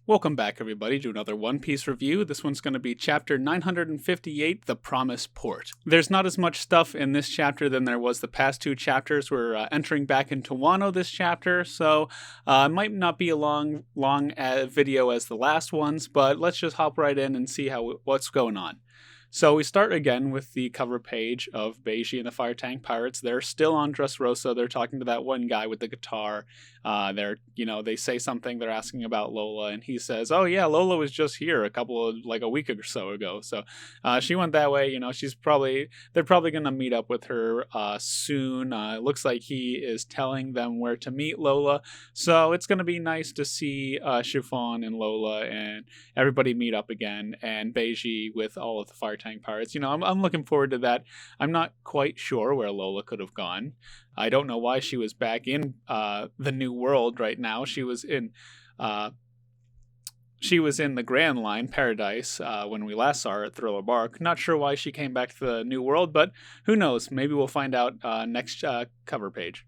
Welcome back, everybody, to another One Piece review. This one's going to be chapter 958, The Promised Port. There's not as much stuff in this chapter than there was the past two chapters. We're entering back into Wano this chapter, so it might not be a long video as the last ones, but let's just hop right in and see what's going on. So we start again with the cover page of Beiji and the Fire Tank Pirates. They're still on Dressrosa. They're talking to that one guy with the guitar. They say something. They're asking about Lola, and he says, "Oh yeah, Lola was just here a week or so ago. So she went that way. They're probably gonna meet up with her soon. It looks like he is telling them where to meet Lola. So it's gonna be nice to see Chiffon and Lola and everybody meet up again, and Beiji with all of the Fire Tank Pirates. I'm looking forward to that. I'm not quite sure where Lola could have gone. I don't know why she was back in the New World right now. She was in the Grand Line, Paradise, when we last saw her at Thriller Bark. Not sure why she came back to the New World, but who knows? Maybe we'll find out next cover page.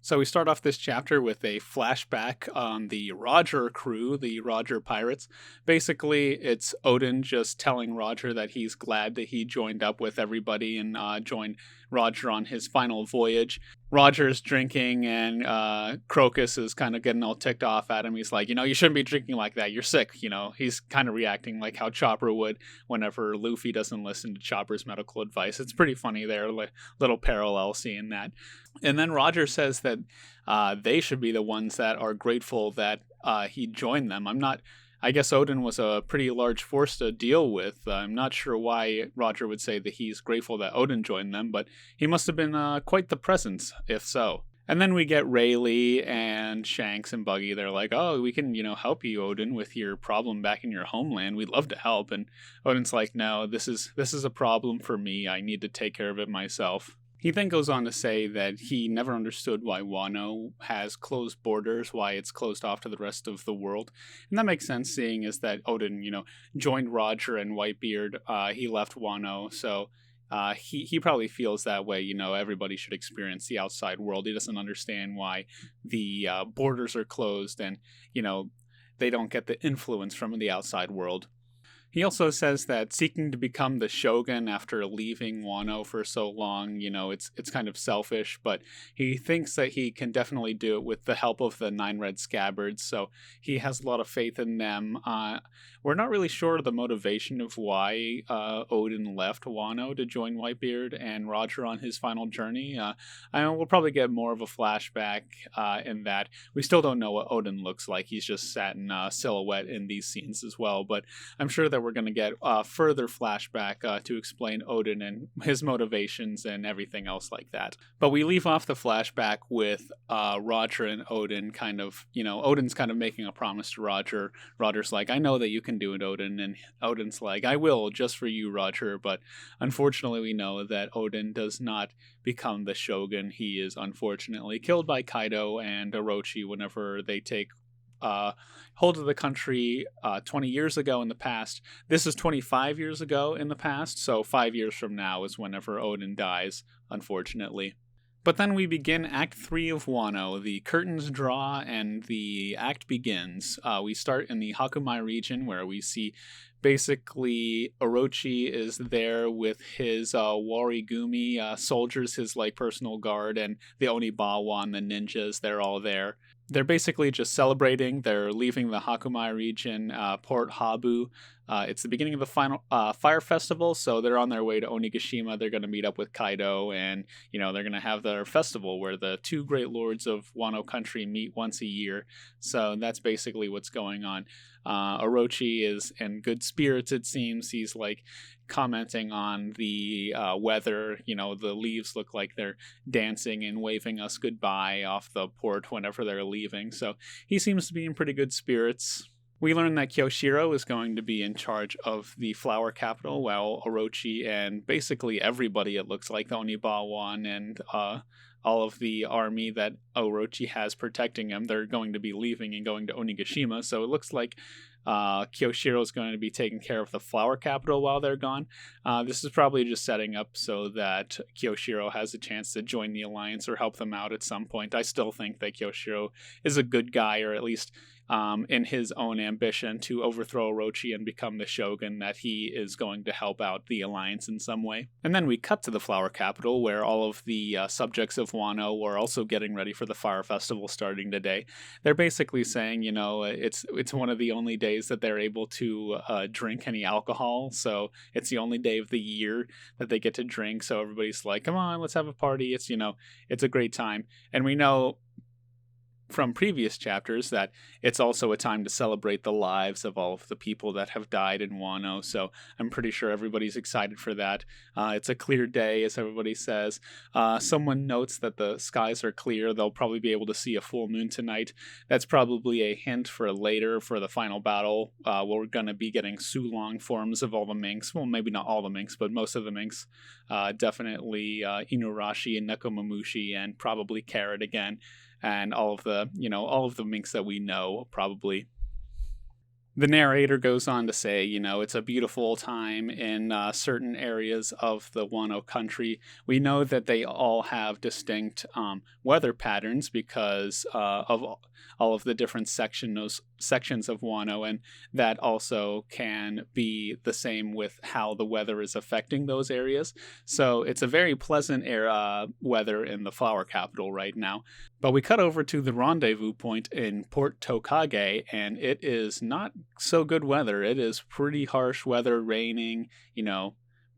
So we start off this chapter with a flashback on the Roger crew, the Roger Pirates. Basically, it's Odin just telling Roger that he's glad that he joined up with everybody and joined Roger on his final voyage. Roger's drinking, and Crocus is kind of getting all ticked off at him. He's like, you shouldn't be drinking like that. You're sick. He's kind of reacting like how Chopper would whenever Luffy doesn't listen to Chopper's medical advice. It's pretty funny there, little parallel seeing that. And then Roger says that they should be the ones that are grateful that he joined them. I guess Odin was a pretty large force to deal with. I'm not sure why Roger would say that he's grateful that Odin joined them, but he must have been quite the presence, if so. And then we get Rayleigh and Shanks and Buggy. They're like, "Oh, we can, help you, Odin, with your problem back in your homeland. We'd love to help." And Odin's like, "No, this is a problem for me. I need to take care of it myself." He then goes on to say that he never understood why Wano has closed borders, why it's closed off to the rest of the world. And that makes sense, seeing as that Odin, joined Roger and Whitebeard. He left Wano, so he probably feels that way. Everybody should experience the outside world. He doesn't understand why the borders are closed and, they don't get the influence from the outside world. He also says that seeking to become the shogun after leaving Wano for so long, it's kind of selfish, but he thinks that he can definitely do it with the help of the 9 Red Scabbards, so he has a lot of faith in them. We're not really sure of the motivation of why Odin left Wano to join Whitebeard and Roger on his final journey. We'll probably get more of a flashback in that. We still don't know what Odin looks like. He's just sat in silhouette in these scenes as well, but I'm sure that we're going to get further flashback to explain Odin and his motivations and everything else like that. But we leave off the flashback with Roger and Odin Odin's kind of making a promise to Roger. Roger's like, "I know that you can do it, Odin." And Odin's like, "I will, just for you, Roger." But unfortunately, we know that Odin does not become the shogun. He is unfortunately killed by Kaido and Orochi whenever they take hold of the country 20 years ago in the past. This is 25 years ago in the past, so 5 years from now is whenever Odin dies, unfortunately. But then we begin Act 3 of Wano. The curtains draw and the act begins. We start in the Hakumai region, where we see basically Orochi is there with his Warigumi soldiers, his personal guard, and the Onibawa and the ninjas. They're all there. They're basically just celebrating. They're leaving the Hakumai region, Port Habu. It's the beginning of the final fire festival, so they're on their way to Onigashima. They're going to meet up with Kaido, and they're going to have their festival where the two great lords of Wano country meet once a year. So that's basically what's going on. Orochi is in good spirits, it seems. He's commenting on the weather. The leaves look like they're dancing and waving us goodbye off the port whenever they're leaving. So he seems to be in pretty good spirits. We learn that Kyoshiro is going to be in charge of the flower capital, while Orochi and basically everybody, it looks like, the Onibawan and all of the army that Orochi has protecting him, they're going to be leaving and going to Onigashima. So it looks like Kyoshiro is going to be taking care of the flower capital while they're gone. This is probably just setting up so that Kyoshiro has a chance to join the alliance or help them out at some point. I still think that Kyoshiro is a good guy, or at least in his own ambition to overthrow Orochi and become the shogun, that he is going to help out the alliance in some way. And then we cut to the Flower Capital, where all of the subjects of Wano are also getting ready for the Fire Festival starting today. They're basically saying, it's one of the only days that they're able to drink any alcohol, so it's the only day of the year that they get to drink, so everybody's like, come on, let's have a party. It's a great time. And we know from previous chapters that it's also a time to celebrate the lives of all of the people that have died in Wano, so I'm pretty sure everybody's excited for that. It's a clear day, as everybody says. Someone notes that the skies are clear. They'll probably be able to see a full moon tonight. That's probably a hint for later, for the final battle, where we're going to be getting Sulong forms of all the minks. Well, maybe not all the minks, but most of the minks. Definitely Inuarashi and Nekomamushi, and probably Carrot again. And all of the minks that we know, probably. The narrator goes on to say, it's a beautiful time in certain areas of the Wano country. We know that they all have distinct weather patterns because of all of the different sections of Wano, and that also can be the same with how the weather is affecting those areas. So it's a very pleasant weather in the Flower Capital right now. But we cut over to the rendezvous point in Port Tokage, and it is not so good weather. It is pretty harsh weather, raining,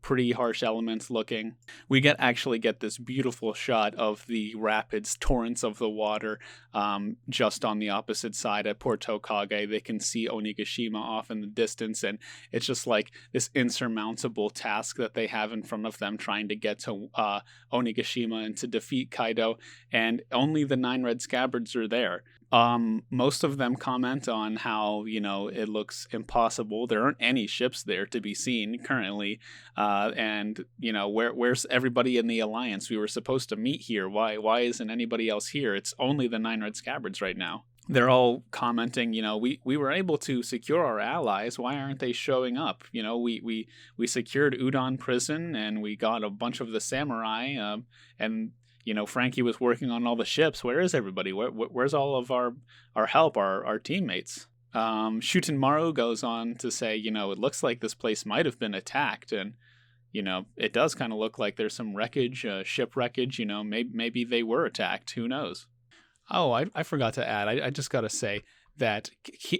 pretty harsh elements looking. We actually get this beautiful shot of the rapids, torrents of the water, just on the opposite side at Port Tokage. They can see Onigashima off in the distance, and it's just like this insurmountable task that they have in front of them, trying to get to Onigashima and to defeat Kaido, and only the 9 red scabbards are there. Most of them comment on how, it looks impossible. There aren't any ships there to be seen currently. And where's everybody in the alliance? We were supposed to meet here. Why isn't anybody else here? It's only the 9 red scabbards right now. They're all commenting, we were able to secure our allies. Why aren't they showing up? We secured Udon Prison, and we got a bunch of the samurai, and Frankie was working on all the ships. Where is everybody? Where's all of our help, our teammates? Shutenmaru goes on to say, it looks like this place might have been attacked, and it does kind of look like there's some wreckage, ship wreckage. Maybe they were attacked. Who knows? Oh, I forgot to add. I just gotta say that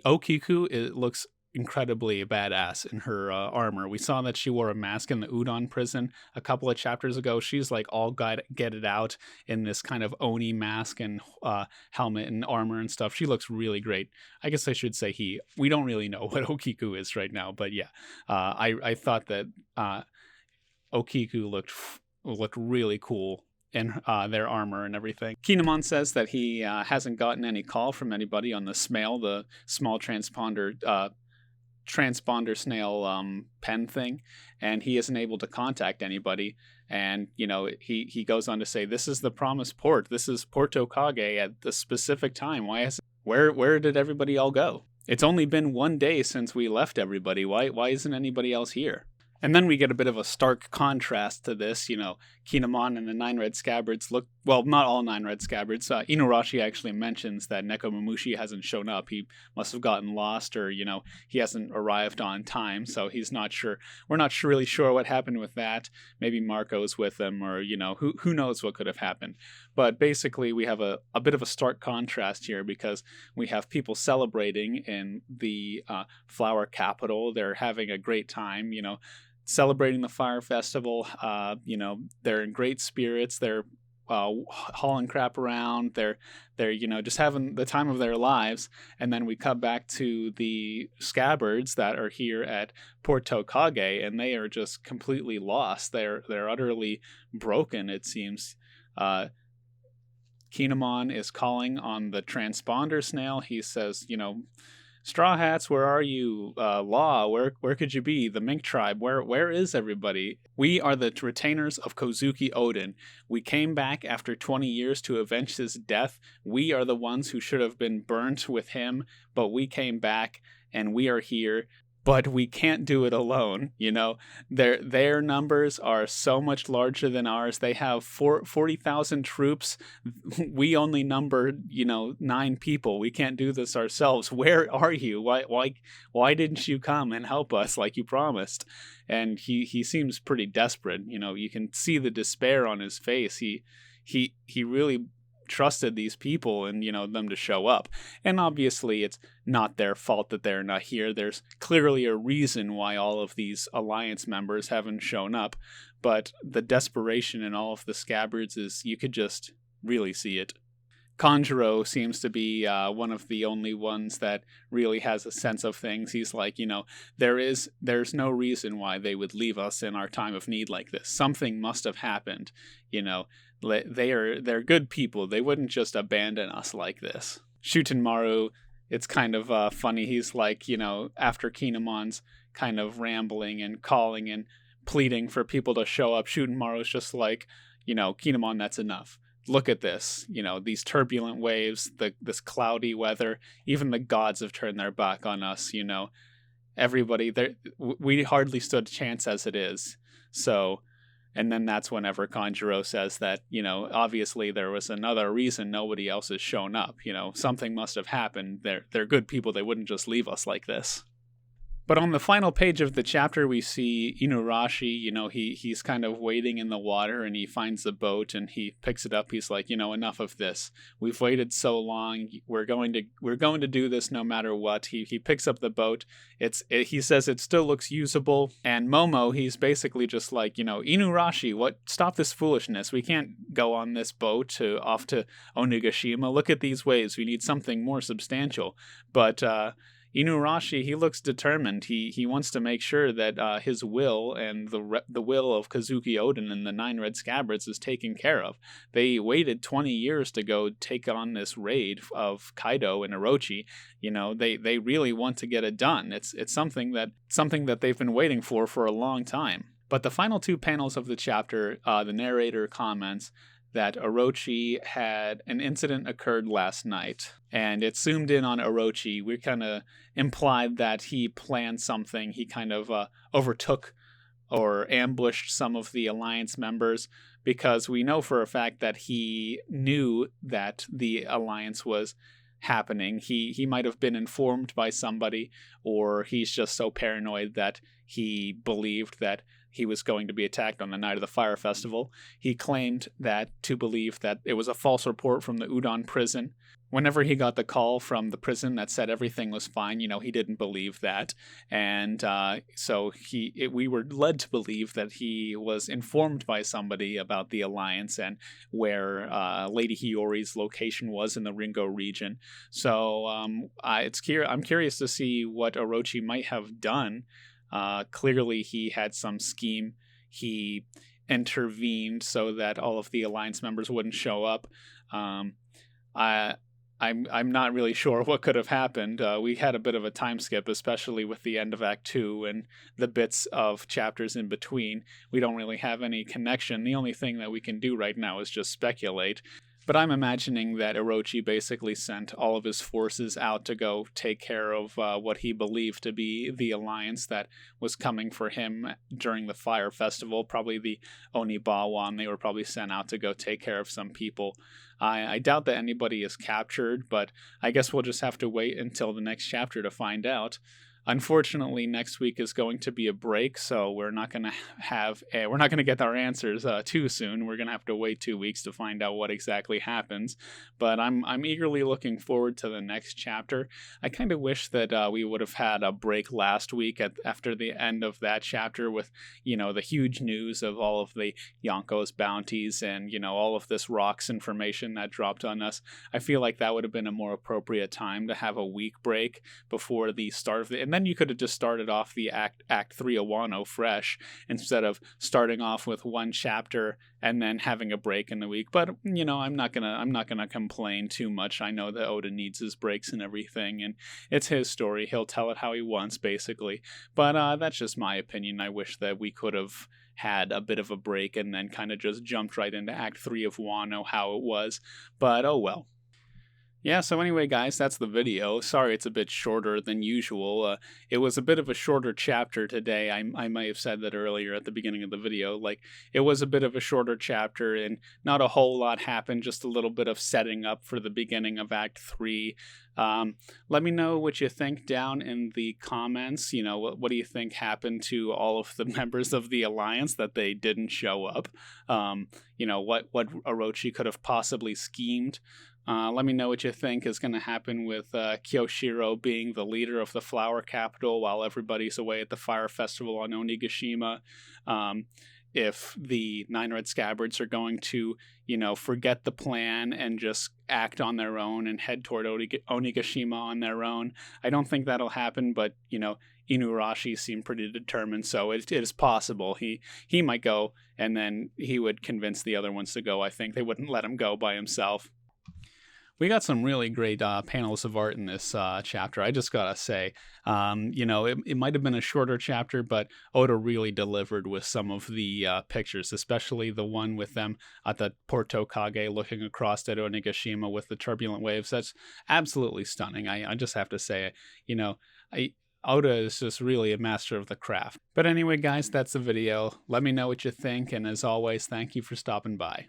Okiku looks incredibly badass in her armor. We saw that she wore a mask in the Udon prison a couple of chapters ago. She's like all get it out in this kind of Oni mask and helmet and armor and stuff. She looks really great. I guess I should say we don't really know what Okiku is right now, but yeah, I thought that Okiku looked really cool in their armor and everything. Kinemon says that he hasn't gotten any call from anybody on the Smail, the small transponder snail pen thing, and he isn't able to contact anybody. And he goes on to say, this is the promised port. This is Port Tokage at the specific time. Where did everybody all go? It's only been 1 day since we left everybody. Why isn't anybody else here? And then we get a bit of a stark contrast to this. Kinemon and the 9 red scabbards look, well, not all 9 red scabbards. Inuarashi actually mentions that Nekomamushi hasn't shown up. He must have gotten lost, or, he hasn't arrived on time, so he's not sure. We're not really sure what happened with that. Maybe Marco's with him, or, who knows what could have happened. But basically, we have a bit of a stark contrast here, because we have people celebrating in the Flower Capital. They're having a great time, celebrating the Fire Festival. They're in great spirits. They're hauling crap around. They're just having the time of their lives. And then we cut back to the scabbards that are here at Port Tokage, and they are just completely lost. They're utterly broken, it seems. Kinemon is calling on the transponder snail. He says, Straw Hats, where are you? Law, where could you be? The Mink Tribe, where is everybody? We are the retainers of Kozuki Oden. We came back after 20 years to avenge his death. We are the ones who should have been burnt with him, but we came back, and we are here. but we can't do it alone. Their numbers are so much larger than ours. They have 40,000 troops. We only number 9 people. We can't do this ourselves. Where are you? Why didn't you come and help us like you promised? And he seems pretty desperate. You can see the despair on his face. He really trusted these people and them to show up, and obviously it's not their fault that they're not here. There's clearly a reason why all of these alliance members haven't shown up, but the desperation in all of the scabbards is, you could just really see it. Kanjuro seems to be one of the only ones that really has a sense of things. He's like, there's no reason why they would leave us in our time of need like this. Something must have happened. They're good people. They wouldn't just abandon us like this. Shutenmaru, it's kind of funny. He's like, after Kinemon's kind of rambling and calling and pleading for people to show up, Shutenmaru's just like, Kinemon, that's enough. Look at this, these turbulent waves, this cloudy weather. Even the gods have turned their back on us, Everybody, we hardly stood a chance as it is. So, and then that's whenever Kanjuro says that, obviously there was another reason nobody else has shown up. Something must have happened. They're good people. They wouldn't just leave us like this. But on the final page of the chapter, we see Inuarashi. He's kind of wading in the water, and he finds the boat and he picks it up. He's like, enough of this. We've waited so long. We're going to do this no matter what. He picks up the boat. He says it still looks usable. And Momo, he's basically just like, Inuarashi, stop this foolishness. We can't go on this boat off to Onigashima. Look at these waves. We need something more substantial. But Inuarashi, he looks determined. He wants to make sure that his will and the will of Kazuki Oden and the 9 Red Scabbards is taken care of. They waited 20 years to go take on this raid of Kaido and Orochi. They really want to get it done. It's something that they've been waiting for a long time. But the final 2 panels of the chapter, the narrator comments that Orochi had an incident occurred last night, and it zoomed in on Orochi. We kind of implied that he planned something. He kind of overtook or ambushed some of the alliance members, because we know for a fact that he knew that the alliance was happening. He might have been informed by somebody, or he's just so paranoid that he believed that he was going to be attacked on the night of the fire festival. He claimed to believe that it was a false report from the Udon prison. Whenever he got the call from the prison that said everything was fine, he didn't believe that. And so we were led to believe that he was informed by somebody about the alliance and where Lady Hiyori's location was in the Ringo region. So I'm curious to see what Orochi might have done. Clearly he had some scheme. He intervened so that all of the alliance members wouldn't show up. I'm not really sure what could have happened. We had a bit of a time skip, especially with the end of Act 2 and the bits of chapters in between. We don't really have any connection. The only thing that we can do right now is just speculate. But I'm imagining that Orochi basically sent all of his forces out to go take care of what he believed to be the alliance that was coming for him during the fire festival. Probably the Onibawan. They were probably sent out to go take care of some people. I doubt that anybody is captured, but I guess we'll just have to wait until the next chapter to find out. Unfortunately, next week is going to be a break, so we're not going to get our answers too soon. We're going to have to wait 2 weeks to find out what exactly happens. But I'm eagerly looking forward to the next chapter. I kind of wish that we would have had a break last week after the end of that chapter with, the huge news of all of the Yonko's bounties and, all of this rocks information that dropped on us. I feel like that would have been a more appropriate time to have a week break before the start of the... And then you could have just started off the Act 3 of Wano fresh instead of starting off with one chapter and then having a break in the week. But I'm not gonna complain too much. I know that Oda needs his breaks and everything, and it's his story. He'll tell it how he wants, basically. But that's just my opinion. I wish that we could have had a bit of a break and then kind of just jumped right into Act 3 of Wano how it was. But oh well. Yeah, so anyway, guys, that's the video. Sorry it's a bit shorter than usual. It was a bit of a shorter chapter today. I might have said that earlier at the beginning of the video. Like, it was a bit of a shorter chapter, and not a whole lot happened, just a little bit of setting up for the beginning of Act 3. Let me know what you think down in the comments. You know, what do you think happened to all of the members of the Alliance that they didn't show up? You know, what Orochi could have possibly schemed. Let me know what you think is going to happen with Kyoshiro being the leader of the flower capital while everybody's away at the fire festival on Onigashima. If the Nine Red Scabbards are going to, you know, forget the plan and just act on their own and head toward Onigashima on their own. I don't think that'll happen, but, you know, Inuarashi seemed pretty determined, so it is possible. He might go, and then he would convince the other ones to go. I think they wouldn't let him go by himself. We got some really great panels of art in this chapter. I just gotta say, you know, it might have been a shorter chapter, but Oda really delivered with some of the pictures, especially the one with them at the Port Tokage looking across at Onigashima with the turbulent waves. That's absolutely stunning. I just have to say, you know, Oda is just really a master of the craft. But anyway, guys, that's the video. Let me know what you think, and as always, thank you for stopping by.